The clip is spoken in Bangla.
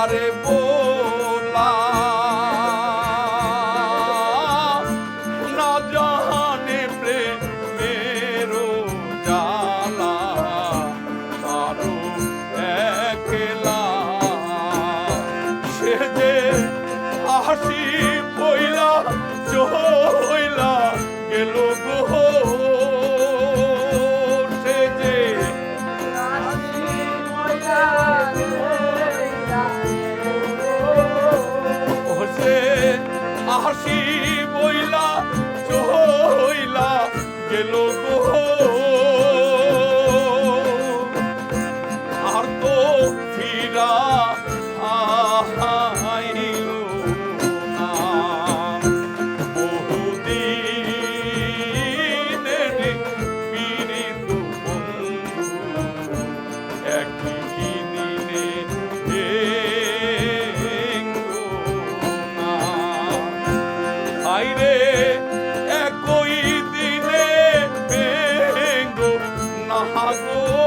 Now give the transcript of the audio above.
তারে বলা না জানে প্রেমেরও জ্বালা আরো একলা সে যে হাসি বইলা চইলা গেল গো সে যে হাসি বইলা চইলা গেল গো আর তো ফিরা আইল না বহুদিনের পীড়িত বন্ধু একই দিনে আইরে একই দিনে ভেঙ্গো না গো